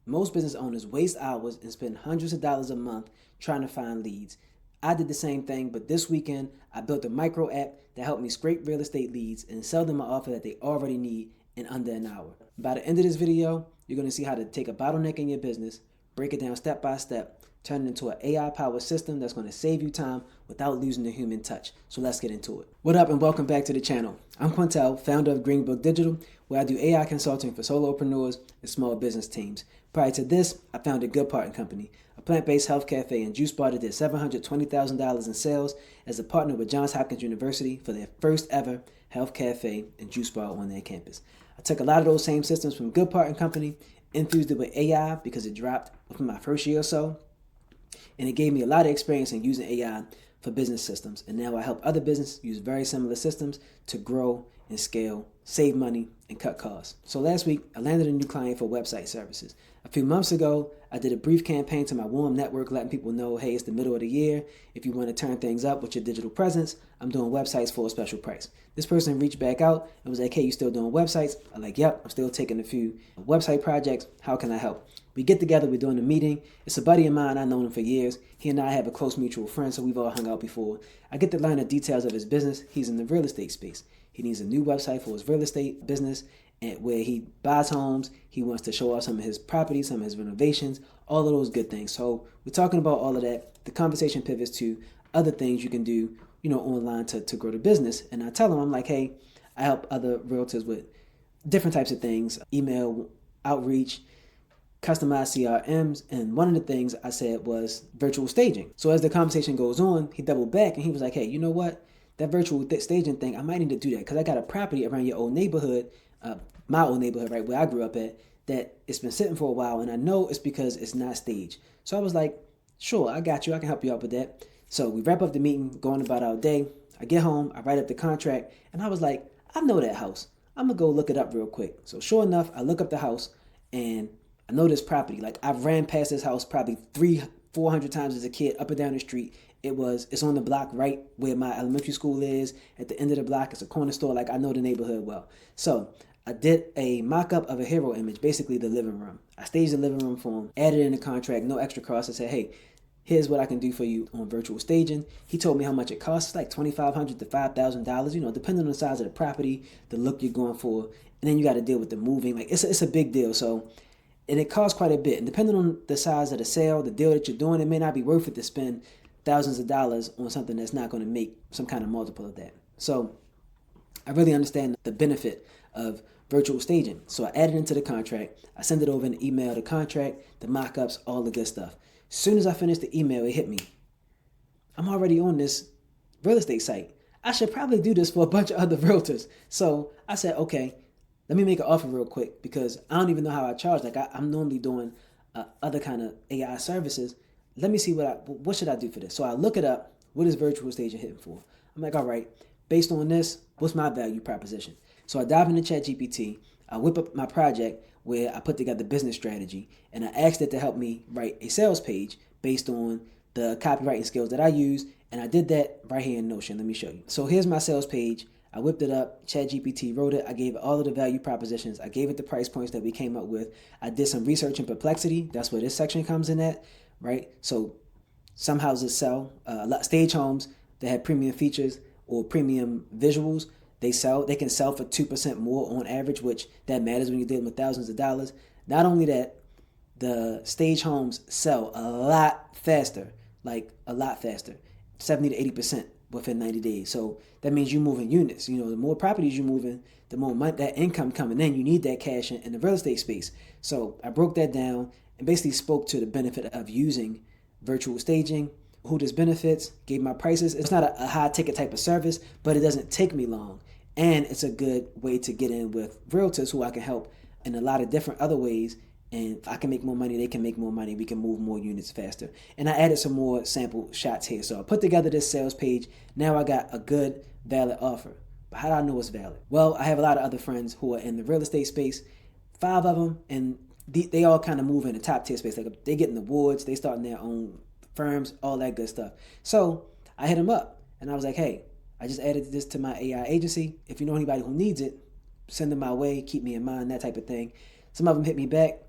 Most business owners waste hours and spend hundreds of dollars a month trying to find leads. I did the same thing, but this weekend I built a micro app that helped me scrape real estate leads and sell them an offer that they already need in under an hour. By the end of this video, you're going to see how to take a bottleneck in your business, break it down step by step, turn it into an AI-powered system that's going to save you time without losing the human touch. So let's get into it. What up and welcome back to the channel. I'm Quintel, founder of Green Book Digital, where I do AI consulting for solopreneurs and small business teams. Prior to this, I founded Good Part & Company, a plant-based health cafe and juice bar that did $720,000 in sales as a partner with Johns Hopkins University for their first ever health cafe and juice bar on their campus. I took a lot of those same systems from Good Part & Company, infused it with AI because it dropped within my first year or so, and it gave me a lot of experience in using AI for business systems. And now I help other businesses use very similar systems to grow and scale, save money, and cut costs. So last week, I landed a new client for website services. A few months ago, I did a brief campaign to my warm network letting people know, hey, it's the middle of the year. If you want to turn things up with your digital presence, I'm doing websites for a special price. This person reached back out and was like, hey, you still doing websites? I'm like, yep, I'm still taking a few website projects. How can I help? We get together, we're doing a meeting. It's a buddy of mine, I've known him for years. He and I have a close mutual friend, so we've all hung out before. I get to learn the details of his business. He's in the real estate space. He needs a new website for his real estate business, and where he buys homes. He wants to show off some of his properties, some of his renovations, all of those good things. So we're talking about all of that. The conversation pivots to other things you can do, online to grow the business. And I tell him, I'm like, hey, I help other realtors with different types of things, email outreach, customized CRMs, and one of the things I said was virtual staging. So as the conversation goes on, he doubled back and he was like, hey, you know what? That virtual staging thing, I might need to do that because I got a property around your old neighborhood, my old neighborhood, right, where I grew up at, that it's been sitting for a while, and I know it's because it's not staged. So I was like, sure, I got you. I can help you out with that. So we wrap up the meeting, going about our day. I get home, I write up the contract, and I was like, I know that house. I'm going to go look it up real quick. So sure enough, I look up the house, and I know this property. Like, I've ran past this house probably 400 times as a kid, up and down the street. It's on the block right where my elementary school is. At the end of the block, it's a corner store. Like, I know the neighborhood well. So I did a mock-up of a hero image, basically the living room. I staged the living room for him, added in the contract, no extra cost. I said, hey, here's what I can do for you on virtual staging. He told me how much it costs. It's like $2,500 to $5,000, depending on the size of the property, the look you're going for. And then you got to deal with the moving. Like, it's a big deal. So, and it costs quite a bit. And depending on the size of the sale, the deal that you're doing, it may not be worth it to spend thousands of dollars on something that's not going to make some kind of multiple of that. So I really understand the benefit of virtual staging. So I added it into the contract. I send it over in the email, the contract, the mock-ups, all the good stuff. As soon as I finished the email, it hit me. I'm already on this real estate site. I should probably do this for a bunch of other realtors. So I said, okay, let me make an offer real quick because I don't even know how I charge. Like, I'm normally doing other kind of AI services. Let me see what should I do for this. So I look it up. What is virtual staging hitting for? I'm like, all right, based on this, what's my value proposition? So I dive into ChatGPT. I whip up my project where I put together business strategy, and I asked it to help me write a sales page based on the copywriting skills that I use. And I did that right here in Notion. Let me show you. So here's my sales page. I whipped it up. ChatGPT wrote it. I gave it all of the value propositions. I gave it the price points that we came up with. I did some research in Perplexity. That's where this section comes in at. Right? So some houses sell, stage homes that have premium features or premium visuals, they can sell for 2% more on average, which that matters when you're dealing with thousands of dollars. Not only that, the stage homes sell a lot faster, 70 to 80% within 90 days. So that means you're moving units. The more properties you're moving, the more money, that income coming in. You need that cash in the real estate space. So I broke that down and basically spoke to the benefit of using virtual staging, who this benefits, gave my prices. It's not a high ticket type of service, but it doesn't take me long. And it's a good way to get in with realtors who I can help in a lot of different other ways. And if I can make more money, they can make more money. We can move more units faster. And I added some more sample shots here. So I put together this sales page. Now I got a good, valid offer. But how do I know it's valid? Well, I have a lot of other friends who are in the real estate space, 5 of them, and they all kind of move in the top tier space. Like, they getting awards, they starting their own firms, all that good stuff. So I hit them up and I was like, hey, I just added this to my AI agency. If you know anybody who needs it, send them my way, keep me in mind, that type of thing. Some of them hit me back.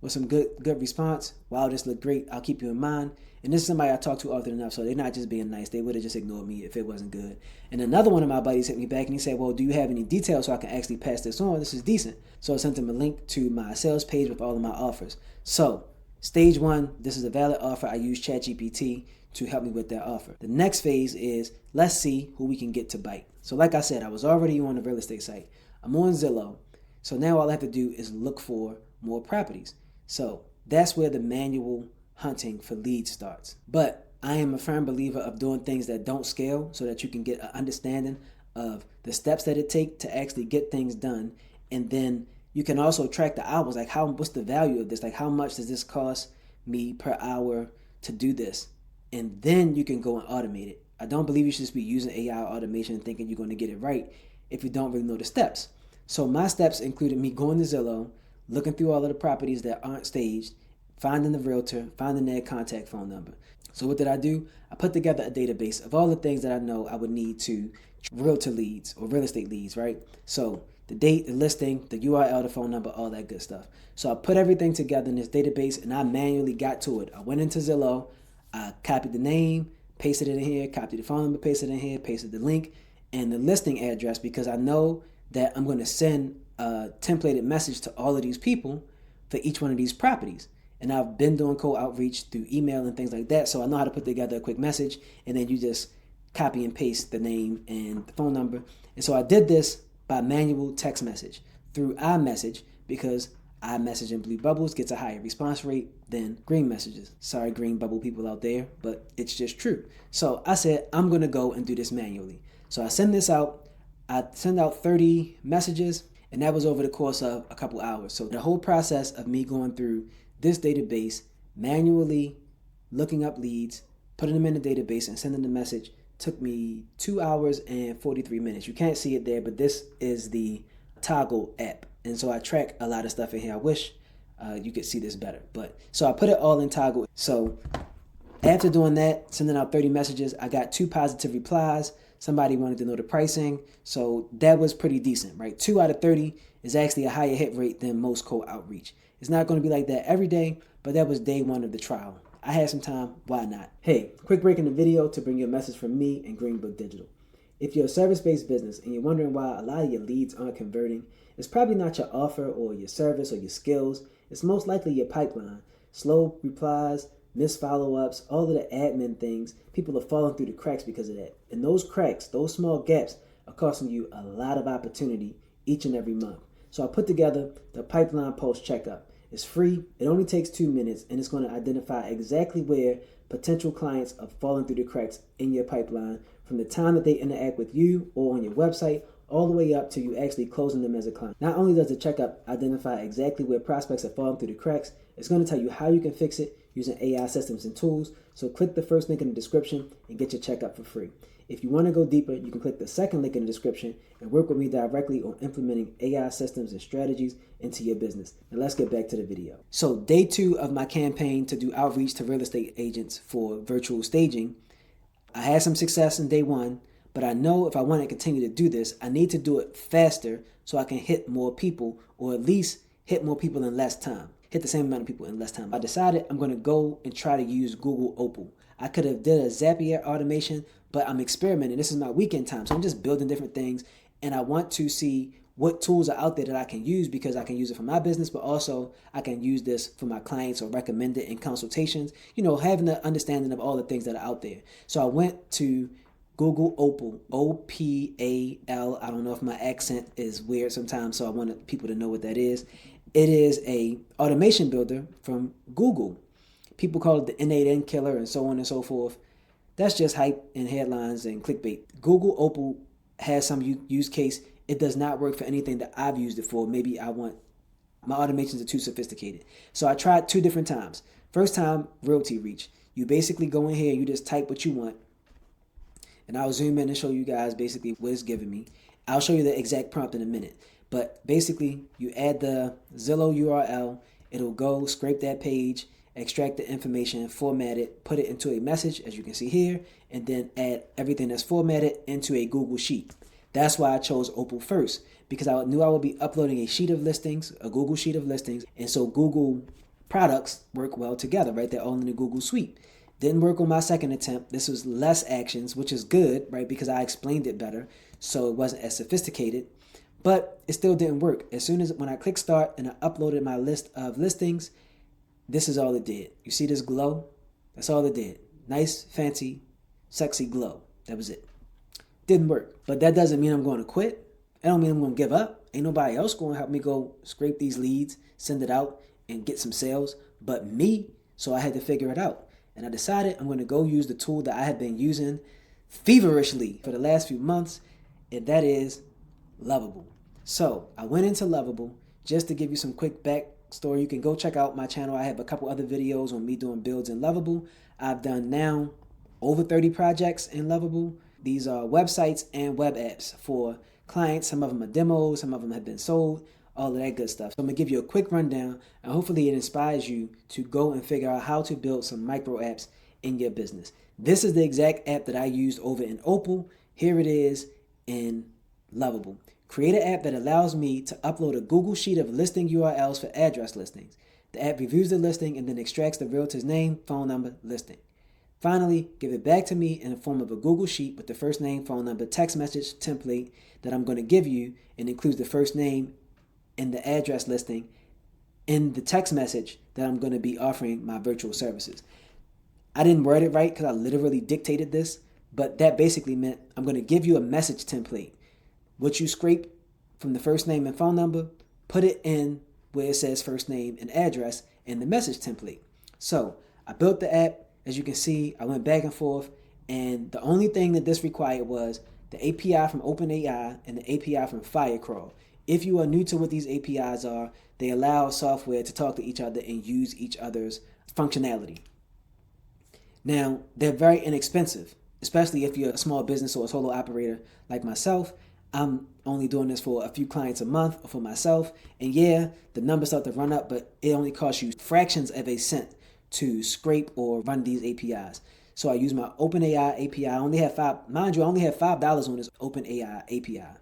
with some good response. Wow, this looked great. I'll keep you in mind. And this is somebody I talk to often enough, so they're not just being nice. They would have just ignored me if it wasn't good. And another one of my buddies hit me back and he said, well, do you have any details so I can actually pass this on? This is decent. So I sent him a link to my sales page with all of my offers. So stage one, this is a valid offer. I use ChatGPT to help me with that offer. The next phase is let's see who we can get to bite. So like I said, I was already on the real estate site. I'm on Zillow. So now all I have to do is look for more properties. So that's where the manual hunting for leads starts. But I am a firm believer of doing things that don't scale so that you can get an understanding of the steps that it takes to actually get things done. And then you can also track the hours, like what's the value of this? Like how much does this cost me per hour to do this? And then you can go and automate it. I don't believe you should just be using AI automation and thinking you're going to get it right if you don't really know the steps. So my steps included me going to Zillow, looking through all of the properties that aren't staged, finding the realtor, finding their contact phone number. So what did I do? I put together a database of all the things that I know I would need to realtor leads or real estate leads, right? So the date, the listing, the URL, the phone number, all that good stuff. So I put everything together in this database and I manually got to it. I went into Zillow, I copied the name, pasted it in here, copied the phone number, pasted it in here, pasted the link and the listing address because I know that I'm going to send a templated message to all of these people for each one of these properties. And I've been doing cold outreach through email and things like that. So I know how to put together a quick message and then you just copy and paste the name and the phone number. And so I did this by manual text message through iMessage because iMessage and Blue Bubbles gets a higher response rate than green messages. Sorry, green bubble people out there, but it's just true. So I said, I'm going to go and do this manually. So I send this out. I send out 30 messages and that was over the course of a couple hours. So the whole process of me going through this database, manually looking up leads, putting them in the database and sending the message took me 2 hours and 43 minutes. You can't see it there, but this is the Toggle app. And so I track a lot of stuff in here. I wish you could see this better. But so I put it all in Toggle. So after doing that, sending out 30 messages, I got 2 positive replies. Somebody wanted to know the pricing. So that was pretty decent, right? 2 out of 30 is actually a higher hit rate than most cold outreach. It's not going to be like that every day, but that was day 1 of the trial. I had some time, why not? Hey, quick break in the video to bring you a message from me and Green Book Digital. If you're a service-based business and you're wondering why a lot of your leads aren't converting, it's probably not your offer or your service or your skills. It's most likely your pipeline. Slow replies, missed follow-ups, all of the admin things. People are falling through the cracks because of that. And those cracks, those small gaps are costing you a lot of opportunity each and every month. So I put together the Pipeline Pulse Checkup. It's free, it only takes 2 minutes, and it's going to identify exactly where potential clients are falling through the cracks in your pipeline from the time that they interact with you or on your website all the way up to you actually closing them as a client. Not only does the checkup identify exactly where prospects are falling through the cracks, it's going to tell you how you can fix it using AI systems and tools. So click the first link in the description and get your checkup for free. If you want to go deeper, you can click the second link in the description and work with me directly on implementing AI systems and strategies into your business. Now let's get back to the video. So day 2 of my campaign to do outreach to real estate agents for virtual staging, I had some success in day 1, but I know if I want to continue to do this, I need to do it faster so I can hit more people, or at least hit more people in less time. Hit the same amount of people in less time. I decided I'm going to go and try to use Google Opal. I could have did a Zapier automation, but I'm experimenting. This is my weekend time, so I'm just building different things, and I want to see what tools are out there that I can use because I can use it for my business, but also I can use this for my clients or recommend it in consultations, having the understanding of all the things that are out there. So I went to Google Opal, O-P-A-L. I don't know if my accent is weird sometimes, so I wanted people to know what that is. It is a automation builder from Google. People call it the N8N killer and so on and so forth. That's just hype and headlines and clickbait. Google Opal has some use case. It does not work for anything that I've used it for. Maybe my automations are too sophisticated. So I tried 2 different times. First time, Realty Reach. You basically go in here, you just type what you want. And I'll zoom in and show you guys basically what it's giving me. I'll show you the exact prompt in a minute. But basically, you add the Zillow URL. It'll go scrape that page, extract the information, format it, put it into a message, as you can see here, and then add everything that's formatted into a Google Sheet. That's why I chose Opal first, because I knew I would be uploading a sheet of listings, a Google sheet of listings. And so Google products work well together, right? They're all in the Google suite. Didn't work on my second attempt. This was less actions, which is good, right? Because I explained it better, so it wasn't as sophisticated, but it still didn't work. As soon as when I clicked start and I uploaded my list of listings, this is all it did. You see this glow? That's all it did. Nice, fancy, sexy glow. That was it. Didn't work. But that doesn't mean I'm going to quit. I don't mean I'm going to give up. Ain't nobody else going to help me go scrape these leads, send it out, and get some sales but me. So I had to figure it out. And I decided I'm going to go use the tool that I have been using feverishly for the last few months, and that is Lovable. So I went into Lovable. Just to give you some quick backstory, you can go check out my channel. I have a couple other videos on me doing builds in Lovable. I've done now over 30 projects in Lovable. These are websites and web apps for clients. Some of them are demos, some of them have been sold, all of that good stuff. So I'm going to give you a quick rundown, and hopefully it inspires you to go and figure out how to build some micro apps in your business. This is the exact app that I used over in Opal. Here it is in Lovable. Create an app that allows me to upload a Google Sheet of listing URLs for address listings. The app reviews the listing and then extracts the realtor's name, phone number, listing. Finally, give it back to me in the form of a Google Sheet with the first name, phone number, text message template that I'm going to give you, and includes the first name and the address listing in the text message that I'm going to be offering my virtual services. I didn't word it right because I literally dictated this, but that basically meant I'm going to give you a message template. What you scrape from the first name and phone number, put it in where it says first name and address in the message template. So I built the app. As you can see, I went back and forth, and the only thing that this required was the API from OpenAI and the API from Firecrawl. If you are new to what these APIs are, they allow software to talk to each other and use each other's functionality. Now, they're very inexpensive, especially if you're a small business or a solo operator like myself. I'm only doing this for a few clients a month or for myself. And yeah, the numbers start to run up, but it only costs you fractions of a cent to scrape or run these APIs. So I use my OpenAI API. I only have $5 on this OpenAI API.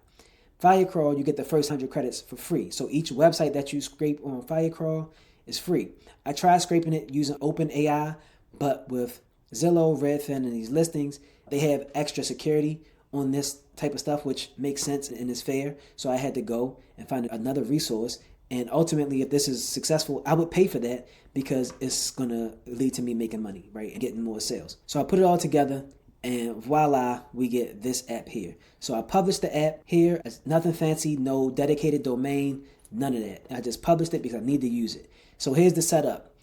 Firecrawl, you get the first 100 credits for free. So each website that you scrape on Firecrawl is free. I tried scraping it using OpenAI, but with Zillow, Redfin, and these listings, they have extra security on this type of stuff, which makes sense and is fair. So I had to go and find another resource. And ultimately, if this is successful, I would pay for that because it's going to lead to me making money, right? And getting more sales. So I put it all together, and voila, we get this app here. So I published the app here. It's nothing fancy, no dedicated domain, none of that. I just published it because I need to use it. So here's the setup.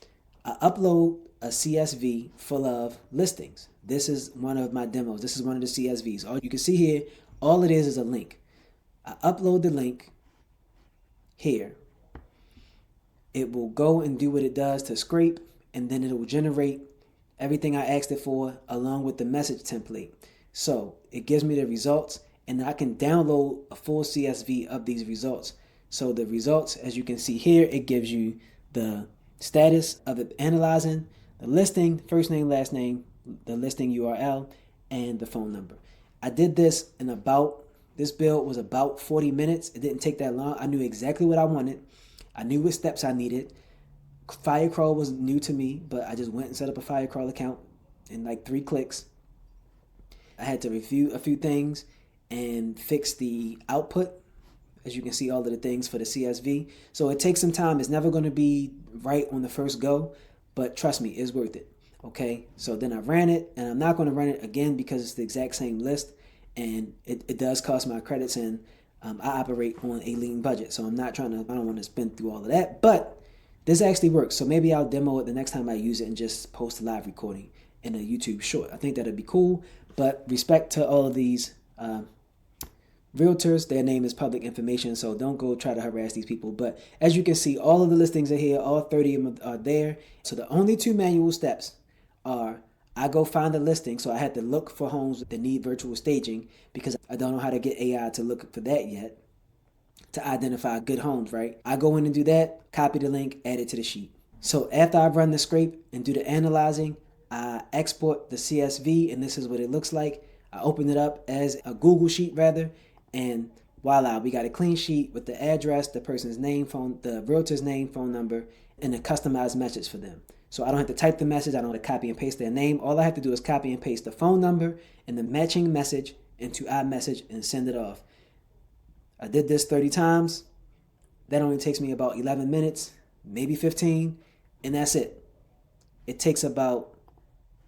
I upload a CSV full of listings. This is one of my demos. This is one of the CSVs. All you can see here, all it is a link. I upload the link here. It will go and do what it does to scrape, and then it will generate everything I asked it for along with the message template. So it gives me the results, and I can download a full CSV of these results. So the results, as you can see here, it gives you the status of it analyzing, the listing, first name, last name, the listing URL, and the phone number. I did this this build was about 40 minutes. It didn't take that long. I knew exactly what I wanted. I knew what steps I needed. Firecrawl was new to me, but I just went and set up a Firecrawl account in like 3 clicks. I had to review a few things and fix the output. As you can see, all of the things for the CSV. So it takes some time. It's never going to be right on the first go, but trust me, it's worth it. Okay, so then I ran it, and I'm not going to run it again because it's the exact same list, and it does cost my credits, and I operate on a lean budget, so I don't want to spend through all of that, but this actually works. So maybe I'll demo it the next time I use it and just post a live recording in a YouTube short. I think that'd be cool, but respect to all of these realtors, their name is public information, so don't go try to harass these people. But as you can see, all of the listings are here, all 30 of them are there. So the only 2 manual steps are I go find a listing, so I had to look for homes that need virtual staging because I don't know how to get AI to look for that yet, to identify good homes, right? I go in and do that, copy the link, add it to the sheet. So after I run the scrape and do the analyzing, I export the CSV, and this is what it looks like. I open it up as a Google sheet rather, and voila, we got a clean sheet with the address, the person's name, the realtor's name, phone number, and a customized message for them. So I don't have to type the message. I don't have to copy and paste their name. All I have to do is copy and paste the phone number and the matching message into iMessage and send it off. I did this 30 times. That only takes me about 11 minutes, maybe 15, and that's it. It takes about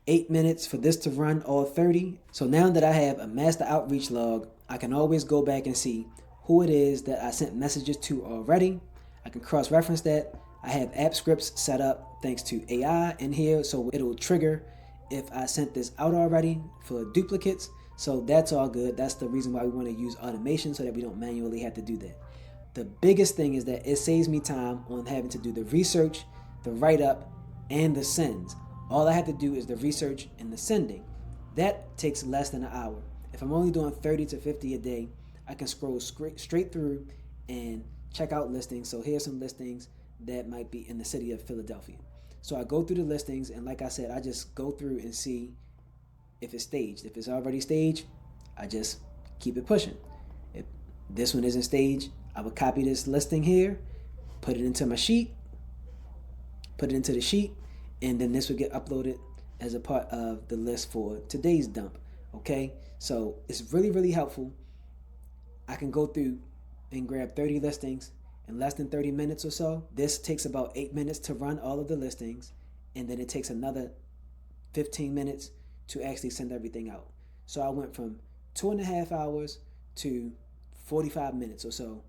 8 minutes for this to run all 30. So now that I have a master outreach log, I can always go back and see who it is that I sent messages to already. I can cross-reference that. I have app scripts set up thanks to AI in here, so it'll trigger if I sent this out already for duplicates. So that's all good. That's the reason why we want to use automation, so that we don't manually have to do that. The biggest thing is that it saves me time on having to do the research, the write-up, and the sends. All I have to do is the research and the sending. That takes less than an hour. If I'm only doing 30 to 50 a day, I can scroll straight through and check out listings. So here's some listings that might be in the city of Philadelphia. So I go through the listings, and like I said, I just go through and see if it's staged. If it's already staged, I just keep it pushing. If this one isn't staged, I would copy this listing here, put it into my sheet, put it into the sheet, and then this would get uploaded as a part of the list for today's dump. Okay, so it's really, really helpful. I can go through and grab 30 listings in less than 30 minutes or so. This takes about 8 minutes to run all of the listings, and then it takes another 15 minutes to actually send everything out. So I went from 2.5 hours to 45 minutes or so,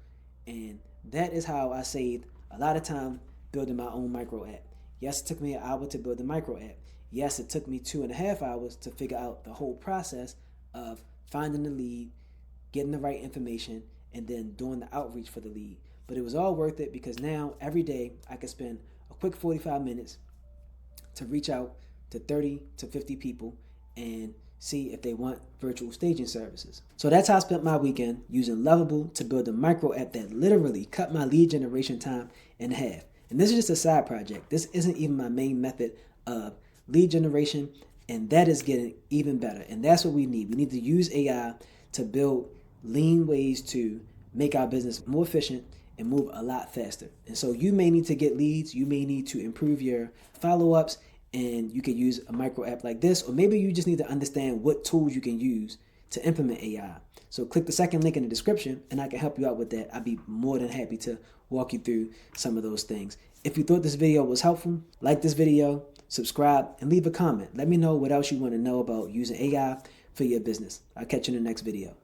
and that is how I saved a lot of time building my own micro app. Yes, it took me an hour to build the micro app. Yes, it took me 2.5 hours to figure out the whole process of finding the lead, getting the right information, and then doing the outreach for the lead. But it was all worth it, because now every day I can spend a quick 45 minutes to reach out to 30 to 50 people and see if they want virtual staging services. So that's how I spent my weekend, using Lovable to build a micro app that literally cut my lead generation time in half. And this is just a side project. This isn't even my main method of lead generation, and that is getting even better. And that's what we need. We need to use AI to build lean ways to make our business more efficient and move a lot faster. And so you may need to get leads, you may need to improve your follow-ups, and you could use a micro app like this, or maybe you just need to understand what tools you can use to implement AI. So click the second link in the description and I can help you out with that. I'd be more than happy to walk you through some of those things. If you thought this video was helpful, like this video, subscribe, and leave a comment. Let me know what else you want to know about using AI for your business. I'll catch you in the next video.